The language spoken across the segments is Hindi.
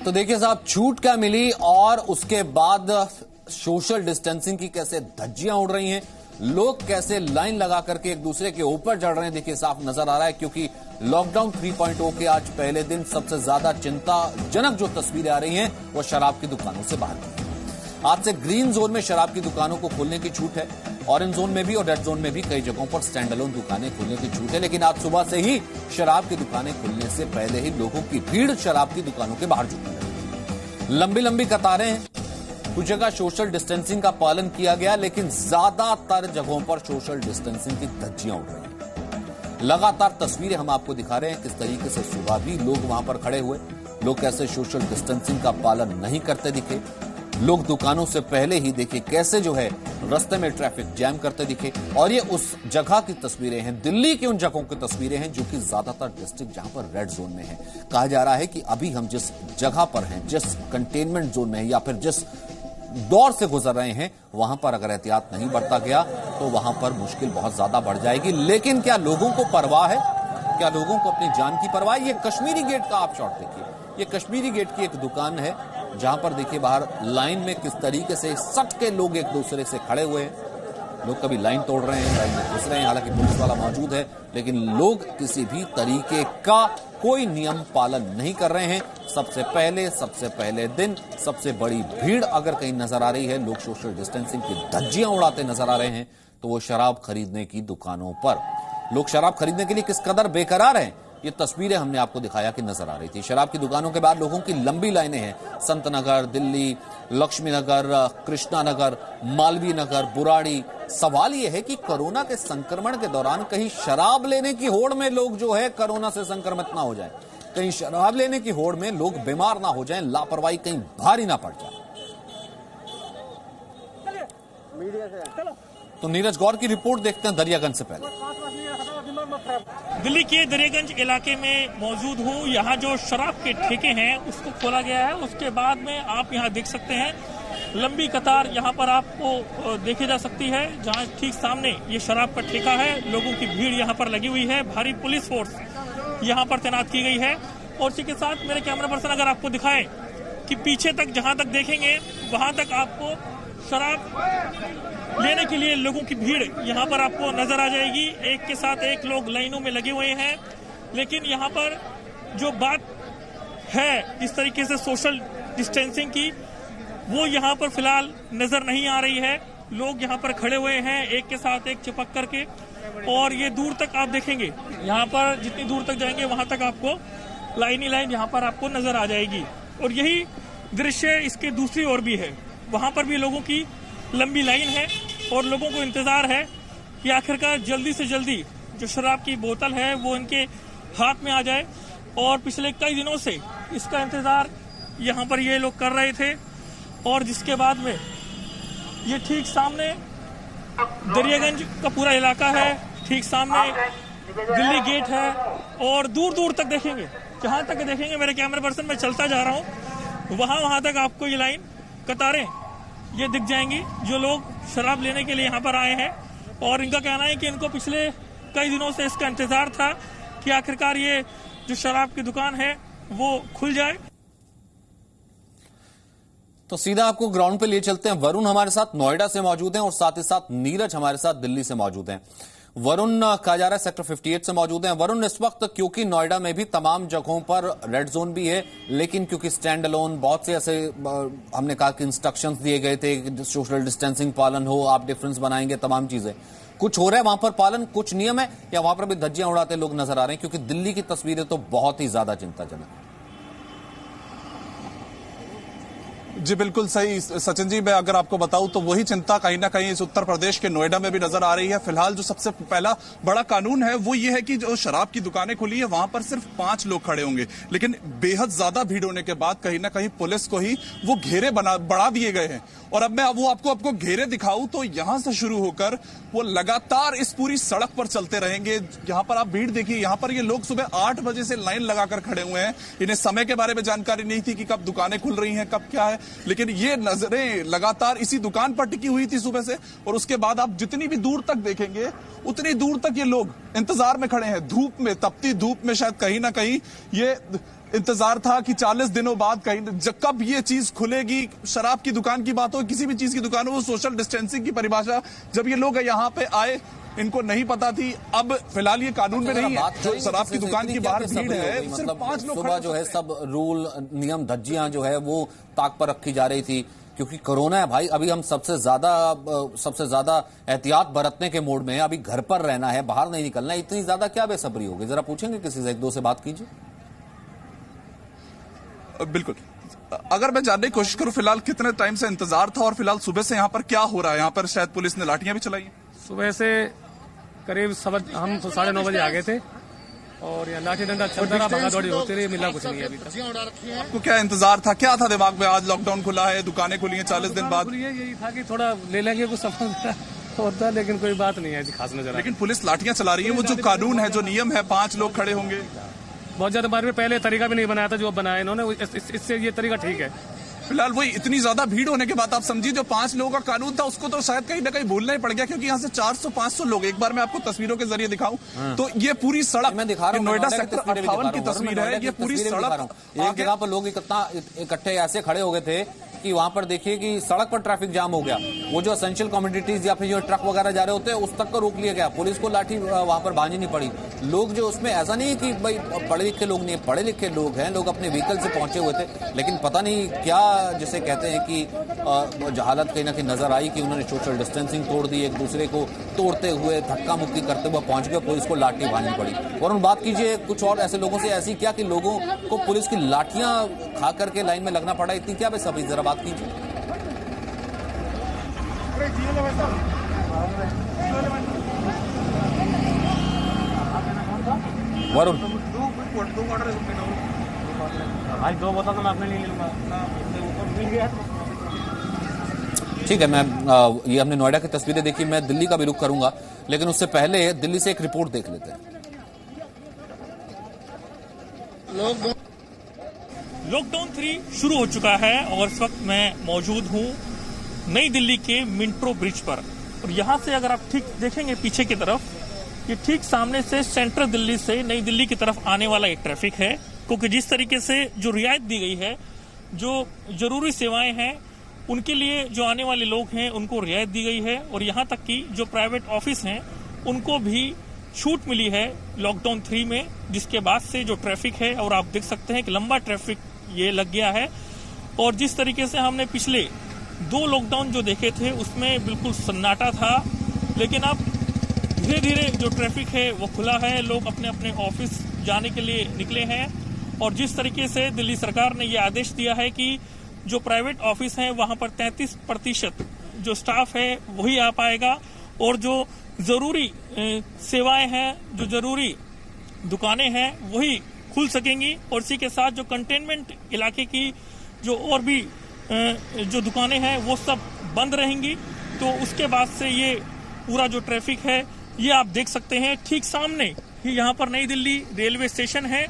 तो देखिए साहब, छूट क्या मिली और उसके बाद सोशल डिस्टेंसिंग की कैसे धज्जियां उड़ रही हैं, लोग कैसे लाइन लगा करके एक दूसरे के ऊपर चढ़ रहे हैं, देखिए साफ नजर आ रहा है। क्योंकि लॉकडाउन 3.0 के आज पहले दिन सबसे ज्यादा चिंताजनक जो तस्वीरें आ रही हैं वो शराब की दुकानों से बाहर की। आज से ग्रीन जोन में शराब की दुकानों को खोलने की छूट है, ऑरेंज जोन में भी और रेड जोन में भी कई जगहों पर स्टैंड अलोन दुकानें खोलने की छूट है। लेकिन आज सुबह से ही शराब की दुकानें खुलने से पहले ही लोगों की भीड़ शराब की दुकानों के बाहर जुटने लगी। लंबी लंबी कतारें हैं, कुछ जगह सोशल डिस्टेंसिंग का पालन किया गया, लेकिन ज्यादातर जगहों पर सोशल डिस्टेंसिंग की धज्जियां उड़ रही हैं। लगातार तस्वीरें हम आपको दिखा रहे हैं किस तरीके से सुबह भी लोग वहां पर खड़े हुए, लोग कैसे सोशल डिस्टेंसिंग का पालन नहीं करते दिखे, लोग दुकानों से पहले ही देखिए कैसे जो है रास्ते में ट्रैफिक जैम करते दिखे। और ये उस जगह की तस्वीरें हैं, दिल्ली की उन जगहों की तस्वीरें हैं जो कि ज्यादातर डिस्ट्रिक्ट जहां पर रेड जोन में है। कहा जा रहा है कि अभी हम जिस जगह पर हैं, जिस कंटेनमेंट जोन में है या फिर जिस दौर से गुजर रहे हैं, वहां पर अगर एहतियात नहीं बरता गया तो वहां पर मुश्किल बहुत ज्यादा बढ़ जाएगी। लेकिन क्या लोगों को परवाह है? क्या लोगों को अपनी जान की परवाह? ये कश्मीरी गेट का आप शॉट देखिए, ये कश्मीरी गेट की एक दुकान है जहां पर देखिए बाहर लाइन में किस तरीके से सट के लोग एक दूसरे से खड़े हुए हैं। लोग कभी लाइन तोड़ रहे हैं, लाइन में घुस रहे हैं, हालांकि पुलिस वाला मौजूद है, लेकिन लोग किसी भी तरीके का कोई नियम पालन नहीं कर रहे हैं। सबसे पहले दिन सबसे बड़ी भीड़ अगर कहीं नजर आ रही है, लोग सोशल डिस्टेंसिंग की धज्जियां उड़ाते नजर आ रहे हैं, तो वो शराब खरीदने की दुकानों पर। लोग शराब खरीदने के लिए किस कदर बेकरार हैं, ये तस्वीरें हमने आपको दिखाया कि नजर आ रही थी। शराब की दुकानों के बाद लोगों की लंबी लाइनें हैं, संत नगर, दिल्ली, लक्ष्मी नगर, कृष्णा नगर, मालवीय नगर, बुराड़ी। सवाल यह है कि कोरोना के संक्रमण के दौरान कहीं शराब लेने की होड़ में लोग जो है कोरोना से संक्रमित ना हो जाए, कहीं शराब लेने की होड़ में लोग बीमार ना हो जाएं, लापरवाही कहीं भारी ना पड़ जाए। तो नीरज गौर की रिपोर्ट देखते हैं दरियागंज से पहले। दिल्ली के दरियागंज इलाके में मौजूद हूँ। यहाँ जो शराब के ठेके हैं उसको खोला गया है। उसके बाद में आप यहाँ देख सकते हैं लंबी कतार यहाँ पर आपको देखी जा सकती है, जहाँ ठीक सामने ये शराब का ठेका है। लोगों की भीड़ यहाँ पर लगी हुई है, भारी पुलिस फोर्स यहाँ पर तैनात की गई है। और इसी के साथ मेरे कैमरा पर्सन अगर आपको दिखाएं कि पीछे तक जहाँ तक देखेंगे वहां तक आपको शराब लेने के लिए लोगों की भीड़ यहाँ पर आपको नजर आ जाएगी। एक के साथ एक लोग लाइनों में लगे हुए हैं। लेकिन यहाँ पर जो बात है इस तरीके से सोशल डिस्टेंसिंग की, वो यहाँ पर फिलहाल नजर नहीं आ रही है। लोग यहाँ पर खड़े हुए हैं एक के साथ एक चिपक करके, और ये दूर तक आप देखेंगे, यहाँ पर जितनी दूर तक जाएंगे वहां तक आपको लाइन ही लाइन यहाँ पर आपको नजर आ जाएगी। और यही दृश्य इसके दूसरी ओर भी है, वहां पर भी लोगों की लंबी लाइन है और लोगों को इंतजार है कि आखिरकार जल्दी से जल्दी जो शराब की बोतल है वो इनके हाथ में आ जाए। और पिछले कई दिनों से इसका इंतजार यहाँ पर ये लोग कर रहे थे। और जिसके बाद में ये ठीक सामने दरियागंज का पूरा इलाका है, ठीक सामने दिल्ली गेट है, और दूर दूर तक देखेंगे, जहां तक देखेंगे मेरे कैमरा पर्सन में चलता जा रहा हूं, वहां तक आपको ये लाइन कतारें ये दिख जाएंगी जो लोग शराब लेने के लिए यहाँ पर आए हैं। और इनका कहना है कि इनको पिछले कई दिनों से इसका इंतजार था कि आखिरकार ये जो शराब की दुकान है वो खुल जाए। तो सीधा आपको ग्राउंड पे ले चलते हैं। वरुण हमारे साथ नोएडा से मौजूद हैं और साथ ही साथ नीरज हमारे साथ दिल्ली से मौजूद हैं। वरुण, कहा जा रहा है सेक्टर 58 से मौजूद हैं। वरुण, इस वक्त क्योंकि नोएडा में भी तमाम जगहों पर रेड जोन भी है, लेकिन क्योंकि स्टैंड अलोन बहुत से ऐसे हमने कहा कि इंस्ट्रक्शंस दिए गए थे, सोशल डिस्टेंसिंग पालन हो, आप डिफरेंस बनाएंगे, तमाम चीजें कुछ हो रहा है वहां पर पालन, कुछ नियम है, या वहां पर भी धज्जियां उड़ाते लोग नजर आ रहे हैं? क्योंकि दिल्ली की तस्वीरें तो बहुत ही ज्यादा चिंताजनक है। जी बिल्कुल सही सचिन जी, मैं अगर आपको बताऊं तो वही चिंता कहीं ना कहीं इस उत्तर प्रदेश के नोएडा में भी नजर आ रही है। फिलहाल जो सबसे पहला बड़ा कानून है वो ये है कि जो शराब की दुकानें खुली है वहां पर सिर्फ 5 लोग खड़े होंगे, लेकिन बेहद ज्यादा भीड़ होने के बाद कहीं ना कहीं पुलिस को ही वो घेरे बढ़ा दिए गए हैं। और अब मैं वो आपको घेरे दिखाऊं तो यहां से शुरू होकर वो लगातार इस पूरी सड़क पर चलते रहेंगे। यहाँ पर आप भीड़ देखिए, यहाँ पर ये लोग सुबह 8 बजे से लाइन लगाकर खड़े हुए हैं। इन्हें समय के बारे में जानकारी नहीं थी कि कब दुकानें खुल रही हैं, कब क्या है, लेकिन ये नजरें लगातार इसी दुकान पर टिकी हुई थी सुबह से। और उसके बाद आप जितनी भी दूर तक देखेंगे उतनी दूर तक ये लोग इंतजार में खड़े हैं, धूप में, तपती धूप में। शायद कहीं ना कहीं ये इंतजार था कि 40 दिनों बाद कहीं कब ये चीज खुलेगी। शराब की दुकान की बात हो, किसी भी चीज की दुकान हो, वो सोशल डिस्टेंसिंग की परिभाषा जब ये लोग यहाँ पे आए इनको नहीं पता थी। अब फिलहाल ये कानून में नहीं है। जो शराब की दुकान की बाहर भीड़ है, मतलब 5 लोग सुबह जो है सब रूल नियम धज्जियां जो है वो ताक पर रखी जा रही थी, क्योंकि कोरोना है भाई। अभी हम सबसे ज्यादा एहतियात बरतने के मोड में है। अभी घर पर रहना है, बाहर नहीं निकलना है। इतनी ज्यादा क्या बेसब्री होगी? जरा पूछेंगे किसी से, एक दो से बात कीजिए। बिल्कुल, अगर मैं जानने की कोशिश करूं फिलहाल कितने टाइम से इंतजार था और फिलहाल सुबह से यहाँ पर क्या हो रहा है? यहाँ पर शायद पुलिस ने लाठियां भी चलाई हैं। सुबह से करीब हम 9:30 बजे आ गए थे और यहाँ लाठी डंडा चलता रहा, भागा-दौड़ी होती रही, मिला कुछ नहीं है अभी तक। आपको क्या इंतजार था, क्या था दिमाग में? आज लॉकडाउन खुला है, दुकानें खुली हैं 40 दिन बाद। यही था कि थोड़ा ले लेंगे, कुछ समझ होता, लेकिन कोई बात नहीं है ऐसी खास नजर। लेकिन पुलिस लाठियां चला रही है। वो जो कानून है, जो नियम है, 5 लोग खड़े होंगे। बहुत ज्यादा बार में पहले तरीका भी नहीं बनाया था जो बनाया इन्होंने, इससे ये तरीका ठीक है। फिलहाल वही इतनी ज्यादा भीड़ होने के बाद आप समझिए जो 5 लोगों का कानून था उसको तो शायद कहीं ना कहीं भूलना ही पड़ गया, क्योंकि यहाँ से 400-500 लोग, एक बार मैं आपको तस्वीरों के जरिए दिखाऊं तो ये पूरी सड़क, मैं दिखा रहा हूं, नोएडा सेक्टर 58 की तस्वीर है। ये पूरी सड़क, एक जगह पर लोग इकट्ठे ऐसे खड़े हो गए थे कि वहां पर देखिए कि सड़क पर ट्रैफिक जाम हो गया। वो जो एसेंशियल कमोडिटीज या फिर जो ट्रक वगैरह जा रहे होते हैं उस तक को रोक लिया गया। पुलिस को लाठी वहां पर बांधनी नहीं पड़ी। लोग जो उसमें, ऐसा नहीं है कि भाई पढ़े लिखे लोग नहीं है, पढ़े लिखे लोग हैं, लोग अपने व्हीकल से पहुंचे हुए थे, लेकिन पता नहीं क्या जिसे कहते हैं कि जहालत कहीं ना कहीं नजर आई कि उन्होंने सोशल डिस्टेंसिंग तोड़ दी, एक दूसरे को तोड़ते हुए धक्का मुक्की करते हुए पहुंच गए, पुलिस को लाठी बांधनी पड़ी। और बात कीजिए कुछ और ऐसे लोगों से, ऐसी क्या कि लोगों को पुलिस की लाठियां खा करके लाइन में लगना पड़ा, इतनी क्या बेसब्री? जरा बात कीजिए। वरुण, आज 2 बोतल तो मैं अपने लिए लूंगा। ठीक है, मैं ये हमने नोएडा की तस्वीरें देखी, मैं दिल्ली का भी रुख करूंगा, लेकिन उससे पहले दिल्ली से एक रिपोर्ट देख लेते हैं। लॉकडाउन 3 शुरू हो चुका है और इस वक्त मैं मौजूद हूं नई दिल्ली के मिंटो ब्रिज पर। और यहां से अगर आप ठीक देखेंगे पीछे की तरफ, ये ठीक सामने से सेंट्रल दिल्ली से नई दिल्ली की तरफ आने वाला एक ट्रैफिक है, क्योंकि जिस तरीके से जो रियायत दी गई है, जो जरूरी सेवाएं हैं उनके लिए जो आने वाले लोग हैं उनको रियायत दी गई है, और यहां तक कि जो प्राइवेट ऑफिस हैं उनको भी छूट मिली है लॉकडाउन 3 में, जिसके बाद से जो ट्रैफिक है, और आप देख सकते हैं कि लंबा ट्रैफिक ये लग गया है। और जिस तरीके से हमने पिछले 2 लॉकडाउन जो देखे थे उसमें बिल्कुल सन्नाटा था, लेकिन अब धीरे धीरे जो ट्रैफिक है वो खुला है, लोग अपने अपने ऑफिस जाने के लिए निकले हैं। और जिस तरीके से दिल्ली सरकार ने ये आदेश दिया है कि जो प्राइवेट ऑफिस हैं वहां पर 33% जो स्टाफ है वही आ पाएगा, और जो जरूरी सेवाएं हैं, जो जरूरी दुकानें हैं वही खुल सकेंगी, और इसी के साथ जो कंटेनमेंट इलाके की जो और भी जो दुकानें हैं वो सब बंद रहेंगी। तो उसके बाद से ये पूरा जो ट्रैफिक है ये आप देख सकते हैं ठीक सामने ही यहाँ पर नई दिल्ली रेलवे स्टेशन है,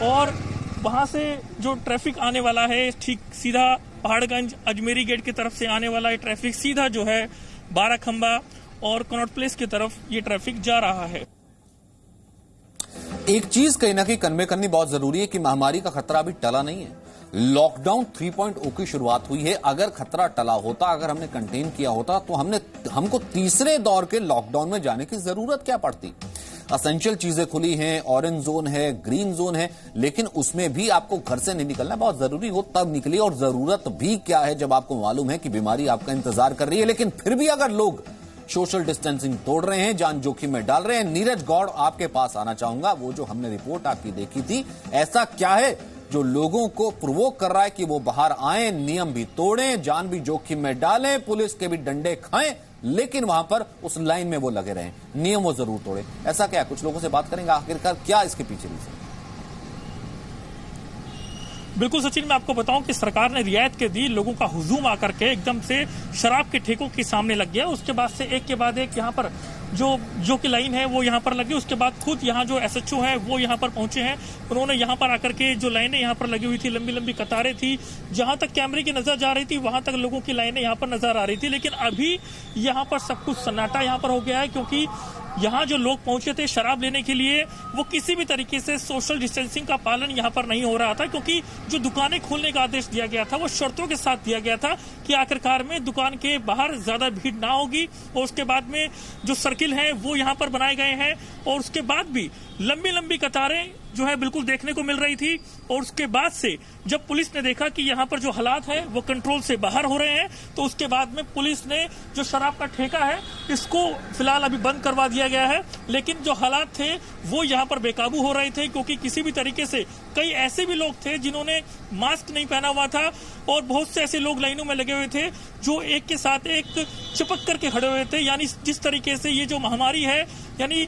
और वहां से जो ट्रैफिक आने वाला है ठीक सीधा पहाड़गंज अजमेरी गेट की तरफ से आने वाला है ट्रैफिक सीधा जो है बाराखंबा और कनॉट प्लेस की तरफ ये ट्रैफिक जा रहा है। एक चीज कहीं ना कहीं कन्वे करनी बहुत जरूरी है कि महामारी का खतरा अभी टला नहीं है। लॉकडाउन 3.0 की शुरुआत हुई है। अगर खतरा टला होता, अगर हमने कंटेन किया होता, तो हमको तीसरे दौर के लॉकडाउन में जाने की जरूरत क्या पड़ती? असेंशियल चीजें खुली हैं, ऑरेंज जोन है, ग्रीन जोन है, लेकिन उसमें भी आपको घर से नहीं निकलना, बहुत जरूरी हो तब निकलिए। और जरूरत भी क्या है जब आपको मालूम है कि बीमारी आपका इंतजार कर रही है। लेकिन फिर भी अगर लोग सोशल डिस्टेंसिंग तोड़ रहे हैं, जान जोखिम में डाल रहे हैं, नीरज गौड़ आपके पास आना चाहूंगा। वो जो हमने रिपोर्ट आपकी देखी थी, ऐसा क्या है जो लोगों को प्रोवोक कर रहा है कि वो बाहर आए, नियम भी तोड़ें, जान भी जोखिम में डालें, पुलिस के भी डंडे खाएं, लेकिन वहां पर उस लाइन में वो लगे रहें, नियम वो जरूर तोड़े? ऐसा क्या? कुछ लोगों से बात करेंगे आखिरकार क्या इसके पीछे रीजन। बिल्कुल सचिन, मैं आपको बताऊं कि सरकार ने रियायत के दी, लोगों का हुजूम आकर के एकदम से शराब के ठेकों के सामने लग गया। उसके बाद से एक के बाद एक यहाँ पर जो की लाइन है वो यहाँ पर लगी। उसके बाद खुद यहाँ जो SHO है वो यहाँ पर पहुंचे हैं। उन्होंने यहाँ पर आकर के जो लाइनें यहाँ पर लगी हुई थी, लंबी लंबी कतारें थी, जहां तक कैमरे की नजर जा रही थी वहां तक लोगों की लाइनें यहाँ पर नजर आ रही थी। लेकिन अभी यहाँ पर सब कुछ सन्नाटा यहाँ पर हो गया है, क्योंकि यहाँ जो लोग पहुंचे थे शराब लेने के लिए, वो किसी भी तरीके से सोशल डिस्टेंसिंग का पालन यहाँ पर नहीं हो रहा था, क्योंकि जो दुकानें खोलने का आदेश दिया गया था वो शर्तों के साथ दिया गया था कि आखिरकार में दुकान के बाहर ज्यादा भीड़ ना होगी, और उसके बाद में जो सर्किल है वो यहाँ पर बनाए गए हैं, और उसके बाद भी लंबी लंबी कतारें जो है बिल्कुल देखने को मिल रही थी। और उसके बाद से जब पुलिस ने देखा कि यहाँ पर जो हालात है वो कंट्रोल से बाहर हो रहे हैं, तो उसके बाद में पुलिस ने जो शराब का ठेका है इसको फिलहाल अभी बंद करवा दिया गया है। लेकिन जो हालात थे वो यहाँ पर बेकाबू हो रहे थे, क्योंकि किसी भी तरीके से कई ऐसे भी लोग थे जिन्होंने मास्क नहीं पहना हुआ था, और बहुत से ऐसे लोग लाइनों में लगे हुए थे जो एक के साथ एक चिपक करके खड़े हुए थे। यानी जिस तरीके से ये जो महामारी है, यानी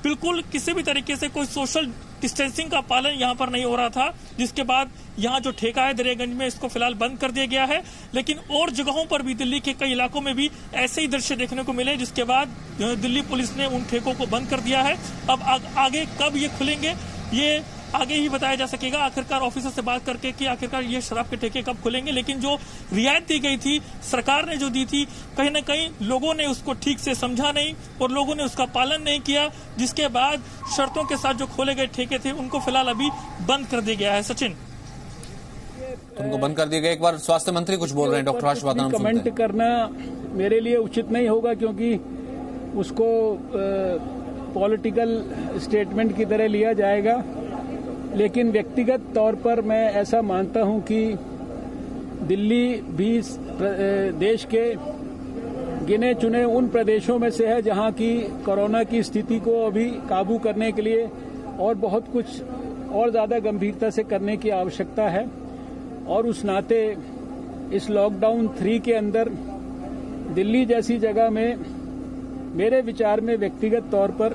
बिल्कुल किसी भी तरीके से कोई सोशल डिस्टेंसिंग का पालन यहाँ पर नहीं हो रहा था, जिसके बाद यहाँ जो ठेका है दरियागंज में इसको फिलहाल बंद कर दिया गया है। लेकिन और जगहों पर भी दिल्ली के कई इलाकों में भी ऐसे ही दृश्य देखने को मिले, जिसके बाद दिल्ली पुलिस ने उन ठेकों को बंद कर दिया है। अब आगे कब ये खुलेंगे ये आगे ही बताया जा सकेगा, आखिरकार ऑफिसर से बात करके कि आखिरकार ये शराब के ठेके कब खुलेंगे। लेकिन जो रियायत दी गई थी, सरकार ने जो दी थी, कहीं ना कहीं लोगों ने उसको ठीक से समझा नहीं और लोगों ने उसका पालन नहीं किया, जिसके बाद शर्तों के साथ जो खोले गए ठेके थे उनको फिलहाल अभी बंद कर दिया गया है। सचिन, उनको बंद कर दिया गया। एक बार स्वास्थ्य मंत्री कुछ बोल रहे हैं, डॉक्टर हर्षवर्धन। कमेंट करना मेरे लिए उचित नहीं होगा, क्योंकि उसको पॉलिटिकल स्टेटमेंट की तरह लिया जाएगा। लेकिन व्यक्तिगत तौर पर मैं ऐसा मानता हूं कि दिल्ली भी देश के गिने चुने उन प्रदेशों में से है जहां की कोरोना की स्थिति को अभी काबू करने के लिए और बहुत कुछ और ज्यादा गंभीरता से करने की आवश्यकता है। और उस नाते इस लॉकडाउन 3 के अंदर दिल्ली जैसी जगह में मेरे विचार में व्यक्तिगत तौर पर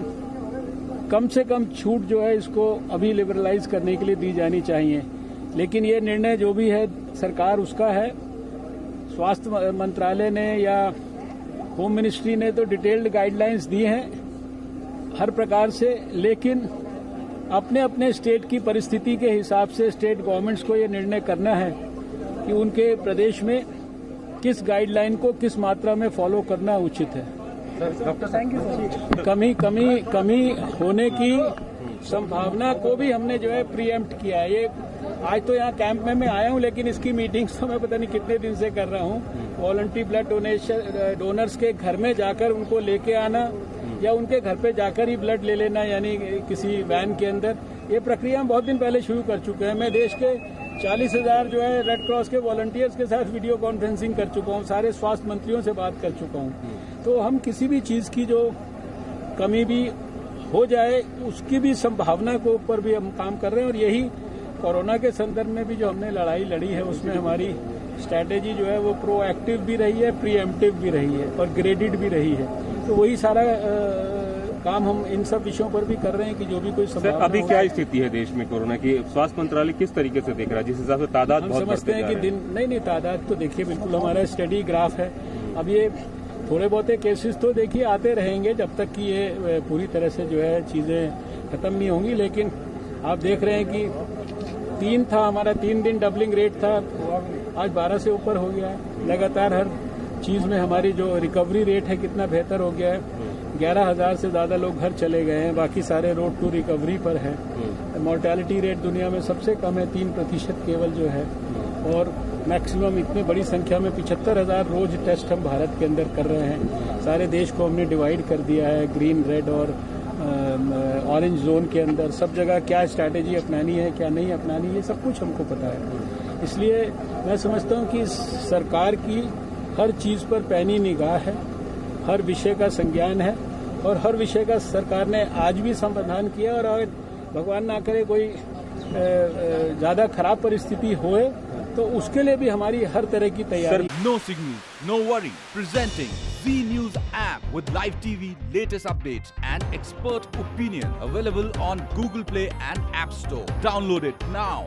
कम से कम छूट जो है इसको अभी लिबरलाइज करने के लिए दी जानी चाहिए। लेकिन ये निर्णय जो भी है सरकार उसका है। स्वास्थ्य मंत्रालय ने या होम मिनिस्ट्री ने तो डिटेल्ड गाइडलाइंस दी हैं हर प्रकार से, लेकिन अपने अपने स्टेट की परिस्थिति के हिसाब से स्टेट गवर्नमेंट्स को ये निर्णय करना है कि उनके प्रदेश में किस गाइडलाइन को किस मात्रा में फॉलो करना उचित है। कमी होने की संभावना को भी हमने जो है प्रीएम्प्ट किया है। ये आज तो यहाँ कैंप में मैं आया हूँ, लेकिन इसकी मीटिंग्स तो मैं पता नहीं कितने दिन से कर रहा हूँ। वॉलंटरी ब्लड डोनर्स के घर में जाकर उनको लेके आना या उनके घर पे जाकर ही ब्लड ले लेना, यानी किसी वैन के अंदर, ये प्रक्रिया हम बहुत दिन पहले शुरू कर चुके हैं। मैं देश के 40,000 जो है रेड क्रॉस के वॉलंटियर्स के साथ वीडियो कॉन्फ्रेंसिंग कर चुका हूँ, सारे स्वास्थ्य मंत्रियों से बात कर चुका हूँ। तो हम किसी भी चीज की जो कमी भी हो जाए उसकी भी संभावना के ऊपर भी हम काम कर रहे हैं। और यही कोरोना के संदर्भ में भी जो हमने लड़ाई लड़ी है उसमें हमारी स्ट्रैटेजी जो है वो प्रोएक्टिव भी रही है, प्रीएम्प्टिव भी रही है और ग्रेडेड भी रही है। तो वही सारा काम हम इन सब विषयों पर भी कर रहे हैं कि जो भी कोई संभावना। अभी क्या स्थिति है देश में कोरोना की? स्वास्थ्य मंत्रालय किस तरीके से देख रहा है? जिस हिसाब से तादाद हम बहुत समझते हैं कि दिन नहीं तादाद तो देखिए बिल्कुल हमारा स्टडी ग्राफ है। अब ये थोड़े बहुत केसेस तो देखिए आते रहेंगे जब तक कि ये पूरी तरह से जो है चीजें खत्म नहीं होंगी। लेकिन आप देख रहे हैं कि 3 था हमारा, 3 दिन डबलिंग रेट था, आज 12 से ऊपर हो गया है। लगातार हर चीज में हमारी जो रिकवरी रेट है कितना बेहतर हो गया है। 11,000 से ज्यादा लोग घर चले गए हैं, बाकी सारे रोड टू रिकवरी पर है। मोर्टेलिटी रेट दुनिया में सबसे कम है, 3% केवल जो है। और मैक्सिमम इतनी बड़ी संख्या में 75,000 रोज टेस्ट हम भारत के अंदर कर रहे हैं। सारे देश को हमने डिवाइड कर दिया है ग्रीन, रेड और ऑरेंज जोन के अंदर। सब जगह क्या स्ट्रैटेजी अपनानी है क्या नहीं अपनानी है सब कुछ हमको पता है। इसलिए मैं समझता हूँ कि सरकार की हर चीज पर पैनी निगाह है, हर विषय का संज्ञान है और हर विषय का सरकार ने आज भी समाधान किया। और अगर भगवान ना करे कोई ज्यादा खराब परिस्थिति होए तो उसके लिए भी हमारी हर तरह की तैयारी। No signal, no worry. Presenting Z News app with live TV, latest updates and expert opinion. Available on Google Play and App Store. Download it now.